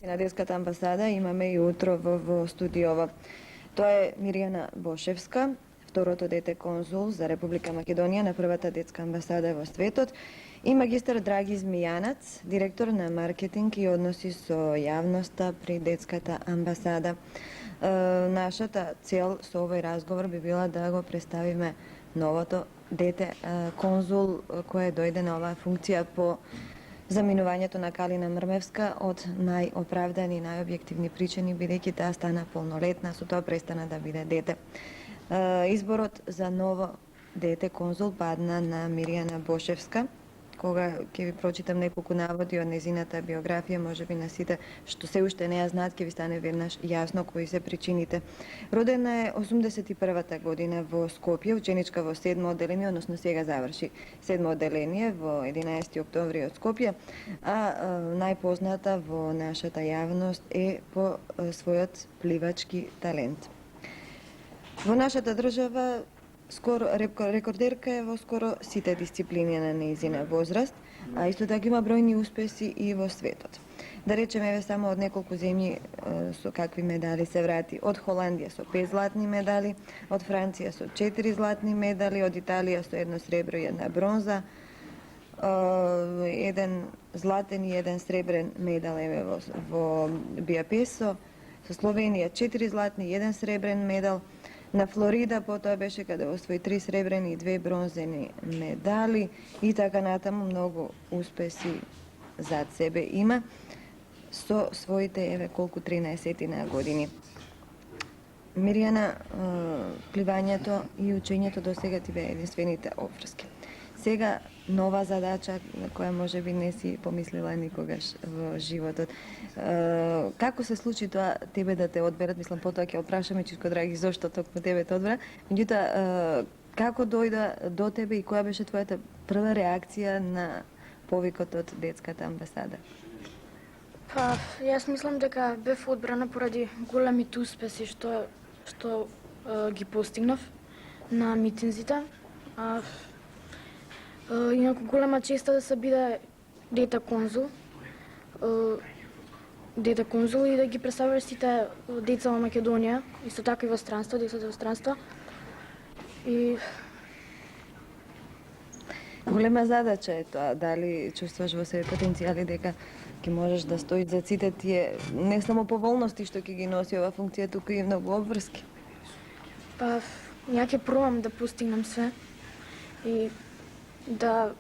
На детската амбасада имаме и утро во студиово. Тоа е Мирјана Бошевска, второто дете конзул за Република Македонија на првата детска амбасада во светот, и магистар Драги Змијанац, директор на маркетинг и односи со јавноста при детската амбасада. Нашата цел со овој разговор би била да го представиме новото дете конзул кој дојде на оваа функција по заминувањето на Калина Мрмевска од најоправдани и најобјективни причини, бидејќи таа стана полнолетна, со тоа престана да биде дете. Изборот за ново дете конзул падна на Мирјана Бошевска. Кога ќе ви прочитам неколку наводи од незината биографија, можеби на сите што се уште не ја знаат, ќе ви стане веднаш јасно кои се причините. Родена е 81-та година во Скопје, ученичка во 7 одделение, односно сега заврши 7 одделение во 11 октомври од Скопје, а најпозната во нашата јавност е по својот пливачки талент. Во нашата држава рекордерка е во скоро сите дисциплини на нејзина возраст, а исто така има бројни успеси и во светот. Да речеме, еве само од неколку земји со какви медали се врати. Од Холандија со 5 златни медали, од Франција со 4 златни медали, од Италија со 1 сребро и 1 бронза, 1 златен и 1 сребрен медал еве во Биапесо, со Словенија 4 златни и 1 сребрен медал. На Флорида потоа беше каде освои 3 сребрени и 2 бронзени медали и така натаму многу успеси зад себе има со своите еве колку 13 години. Мирјана, пливањето и учењето до сега ти беа единствените опфрски. Сега нова задача на која можеби не си помислила никогаш во животот. Како се случи тоа тебе да те одберат? Мислам, потоа ќе опрашаме чиско драги зошто токму тебе те одбера. Меѓутоа, како дојда до тебе и која беше твојата прва реакција на повикот од детската амбасада? Па, јас мислам дека бев одбрана поради големите успеси што ги постигнав на митинзите. Инаку голема честа да се биде дете конзул и да ги представуваш сите деца во Македонија, исто така и во странство, децата во странство. И голема задача е тоа, дали чувствуваш во себе потенцијали дека ќе можеш да стоиш за сите тие не само поволности што ќе ги носи оваа функција, туку и многу обврски? Па, ја ќе пробам да постигнам све и да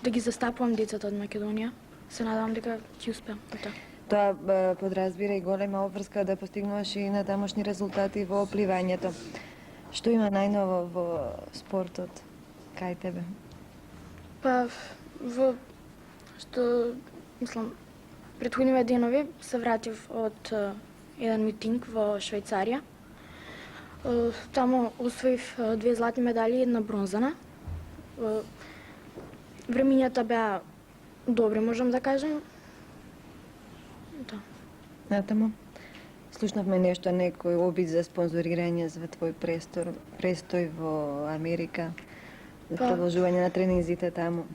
ги застапувам децата од Македонија. Се надевам дека ќе успеам во тоа. Тоа подразбира и голема обврска да постигнуваш и на тамошни резултати во пливањето. Што има најново во спортот кај тебе? Па, мислам, претходниве денови се вратив од еден митинг во Швајцарија. Таму освоив 2 златни медали и 1 бронзана. Времињата беа добри, можам да кажем. Натаму, слушнавме нешто, некој обид за спонзорирање за твој престој во Америка, за продолжување на тренинзите таму.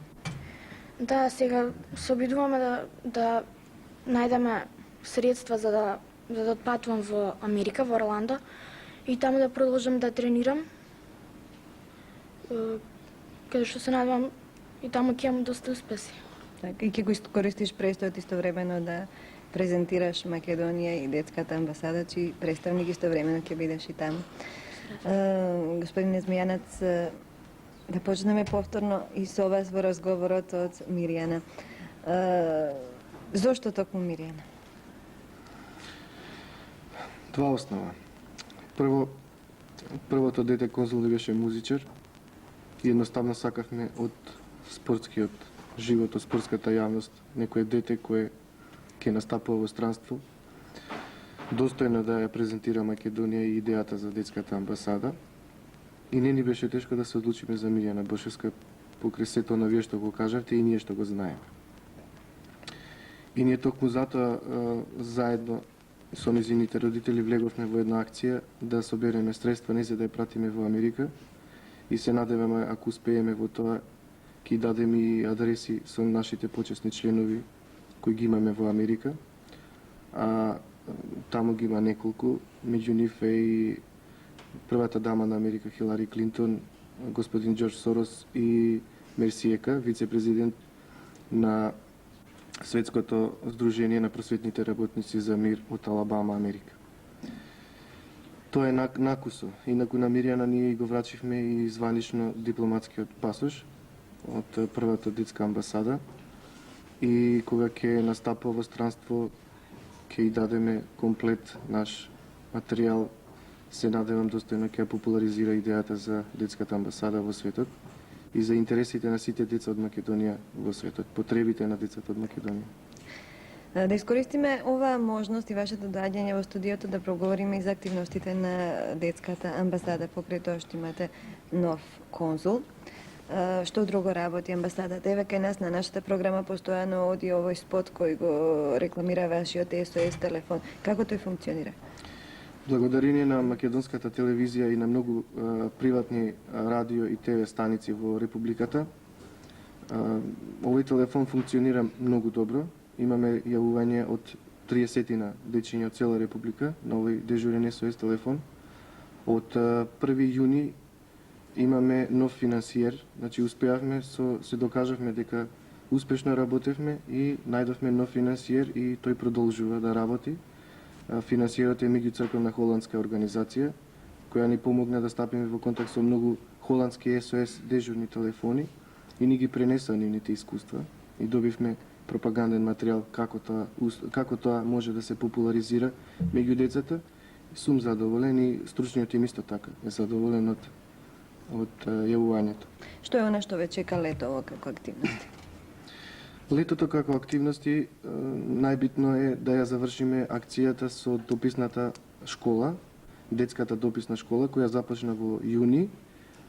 Да, сега се обидуваме да најдеме средства за да отпатувам во Америка, во Орландо, и таму да продолжам да тренирам, каде што се надевам и таму ќе имам доста успеси. Така, и ќе го користиш престојот истовремено да презентираш Македонија и детската амбасада, чии представник истовремено ќе бидеш и таму. Господине Змијанац, да почнеме повторно и со вас во разговорот од Мирјана. Зошто токму Мирјана? Два основа. Првото дете конзул беше музичар и едноставно сакавме од спортскиот живот, од спортската јавност, некое дете кое ќе настапува во странство, достојно да ја презентира Македонија и идејата за детската амбасада. И не ни беше тешко да се одлучиме за Мирјана Бошевска покрај сето на вие што го кажавте и ние што го знаеме. И ние токму затоа заедно со незините родители влеговме во една акција да собереме средства не за да ја пратиме во Америка и се надеваме ако успееме во тоа ќе дадеме и адреси со нашите почесни членови кои ги имаме во Америка, а таму ги има неколку, меѓу нив е и првата дама на Америка Хилари Клинтон, господин Џорџ Сорос и Мерсиека, вице-президент на Светското здружение на просветните работници за мир од Алабама, Америка. Тоа е накусо. Инаку на Мирјана ние го врачивме и званично дипломатскиот пасош од првата детска амбасада и кога ќе настапува во странство ќе и дадеме комплет наш материјал. Се надевам достојно ќе популаризира идејата за детската амбасада во светот и за интересите на сите деца од Македонија во светот, потребите на децата од Македонија. Да искористиме оваа можност и вашето доаѓање во студиото да проговориме и за активностите на детската амбасада, покрај тоа што имате нов конзул. Што друго работи амбасадата? Еве кај нас на нашата програма постојано оди овој спот кој го рекламира вашиот SOS телефон. Како тој функционира? Благодарение на македонската телевизија и на многу приватни радио и ТВ станици во Републиката, овој телефон функционира многу добро. Имаме јавување од 30 дечиња од цела Република на овој дежурен SOS телефон. Од 1 јуни имаме нов финансиер, значи успеавме, се докажавме дека успешно работевме и најдовме нов финансиер и тој продолжува да работи. Финансиерот е меѓуцрквена холандска организација, која ни помогна да стапиме во контакт со многу холандски SOS дежурни телефони и ни ги пренеса нивните искуства и добивме пропаганден материјал како тоа може да се популаризира меѓу децата. Сум задоволен и стручниот тим исто така е задоволен од јавувањето. Што е она што ве чека летово како активности? Летото како активности најбитно е да ја завршиме акцијата со дописната школа, детската дописна школа која започна во јуни,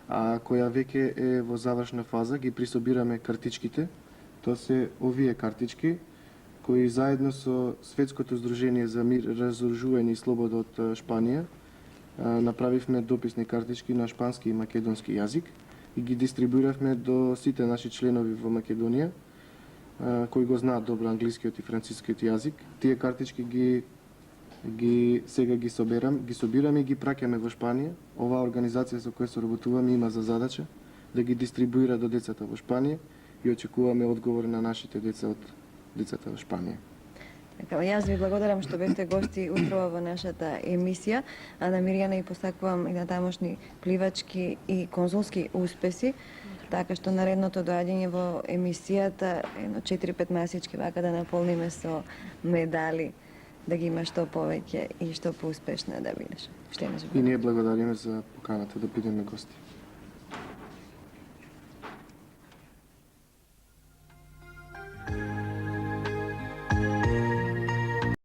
а која веќе е во завршна фаза. Ги присобираме картичките. Тоа се овие картички кои заедно со Светското здружение за мир, разоружување и слобода од Шпанија направивме дописни картички на шпански и македонски јазик и ги дистрибуиравме до сите наши членови во Македонија кои го знаат добро англискиот и францускиот јазик. Тие картички сега ги собираме и ги праќаме во Шпанија. Оваа организација со која соработуваме има за задача да ги дистрибуира до децата во Шпанија и очекуваме одговор на нашите деца од децата во Шпанија. Така, јас ви благодарам што бевте гости утрово во нашата емисија, а на Мирјана и посакувам и на тамошни пливачки и конзулски успеси, така што наредното доаѓање во емисијата, едно 4-5 масички вака да наполниме со медали, да ги има што повеќе и што поуспешна да бидеш. Што имаш? И ние благодариме за поканата да бидеме гости.